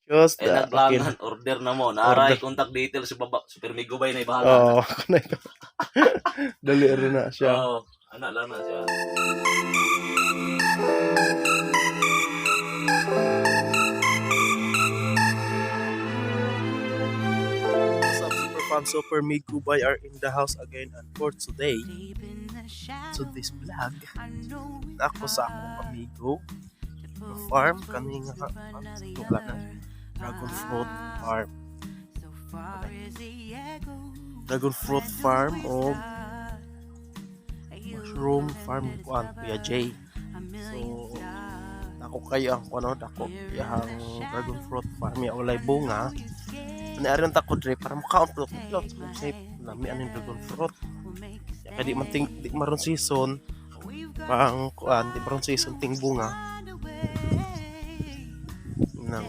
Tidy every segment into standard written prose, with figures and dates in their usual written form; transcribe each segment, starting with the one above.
Just Ay okay. naglangan, order na mo. Order. Naaray contact details sa baba. Super Migubay na ibahala. Oo, dali rin na siya. Oo, anak lang na siya. What's up, Super Fam? Super Migubay are in the house again, and for today, to this vlog, ako sa akong amigo na farm kani nga tubla na dragon fruit farm. Dragon fruit farm o mushroom farm ko ang Kuya Jay. So ako kayo ang kuno dako yang dragon fruit farm ya walay bunga. Ani aron ta ko dre para mo-count ko safe nami aning dragon fruit. Ya kadi man di maron season pang kuan di maron season ting bunga. Nang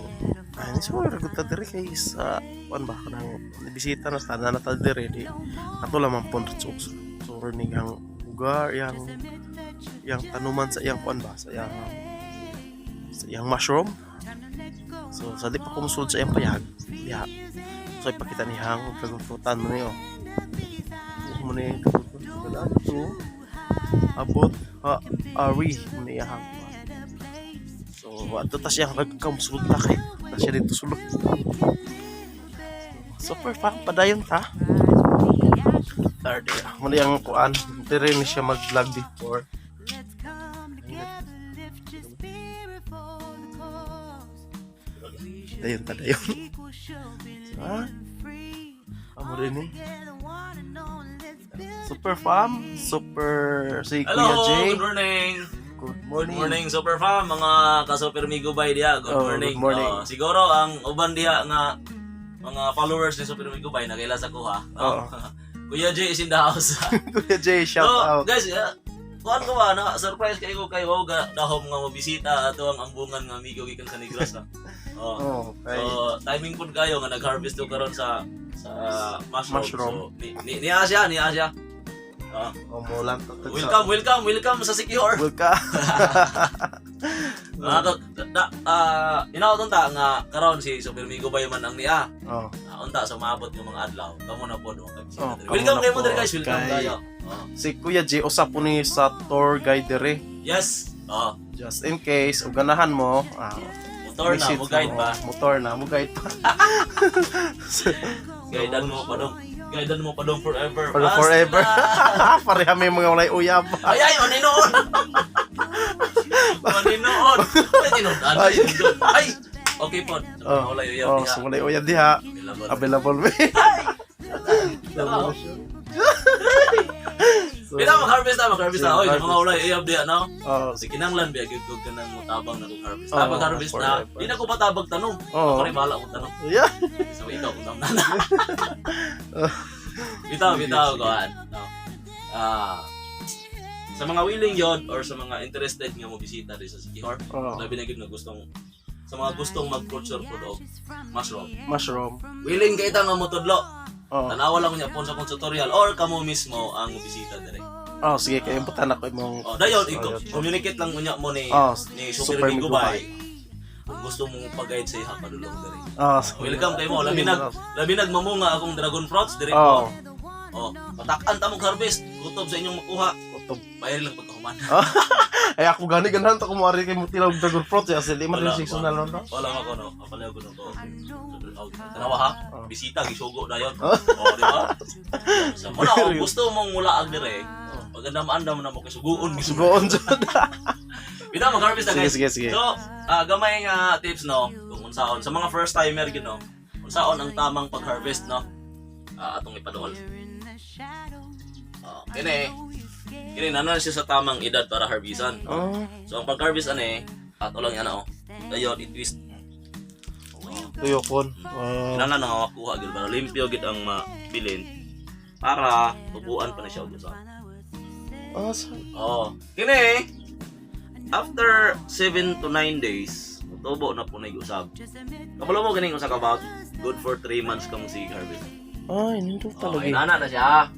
ani siguro ra ta dre kay sa kuan ba kanang bisita na sana na ta dre di ato lamang pon so ni ang lugar yang tanuman sa yang kuan ba sa yang mushroom. So sa di pa kumusulod sa yang payag ya so ipakita ni hang dragon fruitan mo niyo mo ni to abot ari mo ni hang. So ato ta siya nagkamusulod na kay na siya dito sulod. Super fun padayon ta. Third mo ni ang kuan dire ni siya mag-vlog before. Dayon ta dayon. Ha? Amo rin eh. Super fam, super si Kuya Hello, Jay. good morning. Good Good morning. morning, Super Fam, mga ka-Super Migubay diha. Good Oh, morning. good morning. Siguro ang uban diha nga mga followers ni Super Migubay nakaila sa kuha. Oo. Kuya Jay is in the house. Kuya Jay, shout So, out. guys, kuhan ko ba na surprise kayo dahom nga mobisita ato ang ambungan nga amigo gikan sa Negros na. Oh. Oh, okay. So, timing pud kayo nga nag-harvest to karon sa mushroom. Mushroom. So, ni Asia. Oh, mulan to. Welcome sa Secure. Welcome. Inaoton ta nga karon si Super Migubay man ang niya. Oh. Unta sa maabot ng mga adlaw. Kamo na po do. Oh, Welcome kamo na kayo mo po. diri guys, welcome Kay- kayo. Oh. Si Kuya Jay usa po ni sa tour guide dire. Yes. Oh, Just in case ug ganahan mo, motor na visit mo guide mo. pa. Motor na mo guide pa. Guidean mo pa dong forever. For Basta. forever. Pareha may mga walay uyab. Ay, maninoon! Maninoon! Ay, tinundan. Ay! Okay po. Oh, Wala yun. oh, so walay uyab diha. Available me. Pina mag-harvest na. Oy, mga ulay iyab diha, no? Oh, Kasi kinanglan biya, gigog ka nang mutabang na kung harvest. Oh, Pag-harvest na, forever. di na ko patabag tanong. Oh. Ako rin bahala kong tanong. yeah. So, ikaw, unang nana. Bitaw, gawan. No? Sa mga willing yon or sa mga interested nga mo bisita rin sa Sikihor, Oh. labi na yun na sa mga gustong mag-culture food o mushroom. Mushroom. Willing kay ta nga mo tudlo. Oh. Tanawa lang niya po sa akong tutorial or kamo mismo ang bisita dire. Oh, sige kayo imputan ako imong. Oh, dayon communicate lang unya mo ni Oh, ni Super Super Migubay. Migubay. Kung gusto mo pa-guide sa iha padulong dire. Oh, Welcome kayo mo. Labi nagmamunga akong dragon fruits dire Oh. ko. Oh, patakan ta mo harvest. Gutom sa inyong makuha. Kutob. Bayar lang pagkahuman. Ay ako gani ganahan to kumari kay mo tilaw dragon fruit ya sili man Wala, seasonal no. Wala ako no. Apalya ko no ko. Tanawa ha. Oh. Bisita gisugo dayon. Oh. Oh, di ba? Sa mo na kung gusto mong mulaag dire. Paganda maanda mo na mo kay suguon Sugoon jud. Bitaw mag-harvest na guys. Sige. So, gamay nga tips no, kung unsaon sa mga first timer gid no. Unsaon ang tamang pag-harvest no? Atong ipaduol. Kini nanan siya sa tamang edad para harvestan. Oh, So ang pag-harvest ato lang yan dayon i-twist. tuyo kon. Kinahanglan nga makuha gid para limpyo gid ang mabilin para tubuan pa na siya og usa. Kini after 7 to 9 days, tubo na po na usab. Kabalo mo ganing usa ka bag, good for 3 months ka mo sige harvest. Ay, nindot talaga. Inana na siya.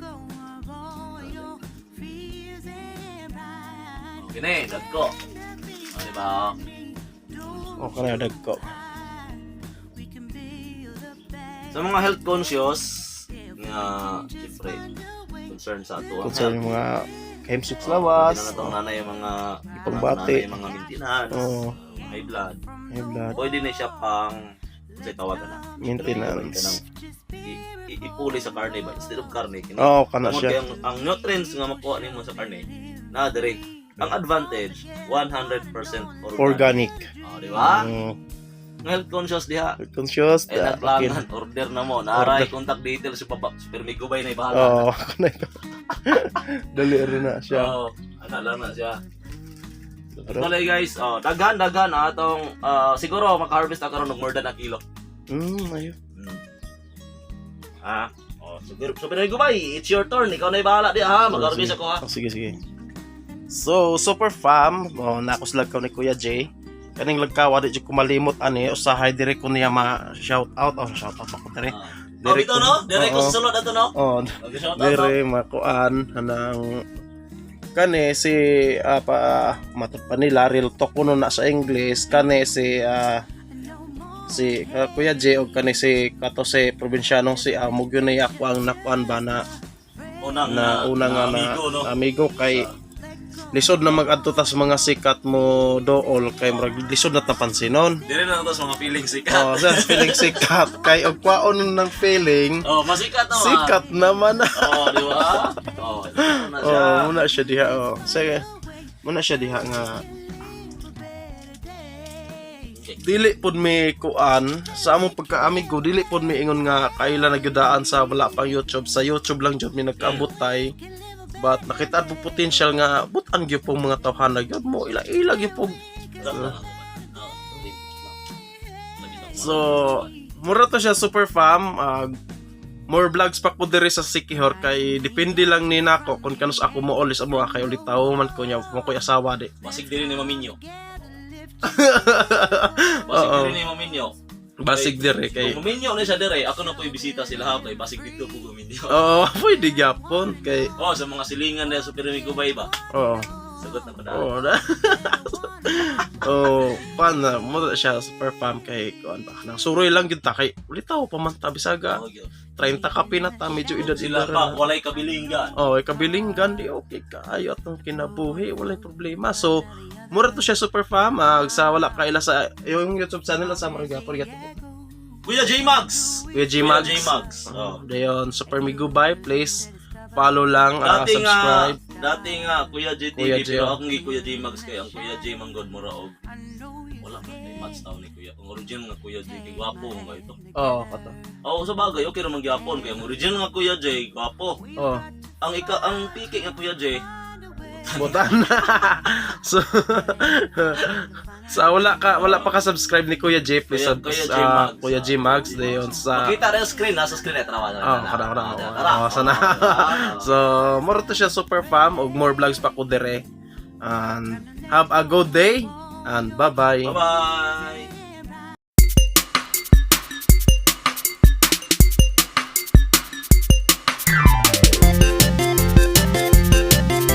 Kini, dagko. Diba? Oh, kana dagko. Sa mga health conscious nga siyempre concern sa ato ang Concern health. yung mga kahimsik Pwede lawas. na natong nanay yung mga Ipangbati. nanay yung mga maintenance, Oo. high blood. High blood. Pwede na siya pang sa tawagan na Maintenance. ipuli sa karne ba instead of karne kini. Oo, kana Tungod siya. kay ang nutrients nga makuha nimo sa karne na dire ang advantage 100% organic. Organic. Di ba? Mm, Health conscious diha. conscious. Eh naglangan order na mo. Naray contact details sa baba. Super Migubay na ibahala. Oo, kana ito. Dali rin na siya. Oo, ana lang na siya. Pero, Dali guys, daghan atong siguro maka-harvest na karon og more than a kilo. ayun. Super Migubay, it's your turn. Ikaw na ibahala di ha. Mag-harvest ako ha. Oh, sige, sige. So, Super Fam, nakuslag ka ni Kuya Jay. Kaning lagkawa, di ko malimot ani, usahay dire ko niya ma-shout out. Oh, shout out ako dire. Dito no? Dire ko Oo. sa sulod ato no? Oh, Mag-shout out. dire makuan hanang kani si matod pa nila real talk kuno na sa English kani si Kuya J og kani si kato si probinsyanong si Mugyo na ako ang nakuan ba na unang amigo no. amigo kay lisod na mag-adto ta sa mga sikat mo dool kay murag lisod na tapansinon. Dire na to sa mga feeling sikat. Oh, sa feeling sikat kay og kwaon ng feeling Oh, masikat no. sikat naman. Oh, di ba? Oh, ito na siya. Oh, muna siya diha. Oh. Sige. Muna siya diha nga dili pod mi kuan sa among pagka-amigo dili pod mi ingon nga kaila nagyudaan sa wala pang YouTube sa YouTube lang jud mi nagkaabot tay but nakita mo potential nga butan gyud pong mga tawhana gyud mo ila gyud pog so mura to siya super fam more vlogs pa ko diri sa Sikihor kay depende lang ni nako kung kanus ako mo olis amo kay ulit tawo man ko nya mo koy asawa di. Basig diri ni Maminyo. Basig Oo. diri ni Maminyo. Basig dire kay Kung Maminyo na siya dire, ako na po ibisita sila ha kay basig dito po Maminyo. oh pwede gyapon kay Oh, sa mga silingan na Super Migubay ba? oh Sagot na ko na. oh oh pan na mo siya super fam kay kuan ba nang suroy lang gyud ta kay ulit tawo pa man ta bisaga Oh, gyud. 30 ka pinata medyo edad Sila pa walay kabilinggan. oh kabilinggan di okay kaayo atong kinabuhi walay problema so mura to siya super fam sa wala ka ila sa yung YouTube channel sa Mariga forget Kuya J Mags. Kuya J Mags. J Mags. Oh. Dayon Super Migubay please follow lang subscribe Dati nga Kuya J TV Kuya J, pero oh. ako ngi Kuya J Mags kay ang Kuya J Manggod mura og wala man kay match taon ni Kuya. Ang original nga Kuya J kay gwapo nga ito. oh kato Oo, sa bagay okay ra man gyapon kay ang original nga Kuya J gwapo. oh Ang piki nga Kuya J butan so sa wala pa ka subscribe ni Kuya J please Kuya J Mags. Kuya J Mags dayon sa makita ra yung screen nasa screen trawa na. oh kada sana so more to siya super fam og more vlogs pa ko dire and have a good day and bye bye Bye-bye.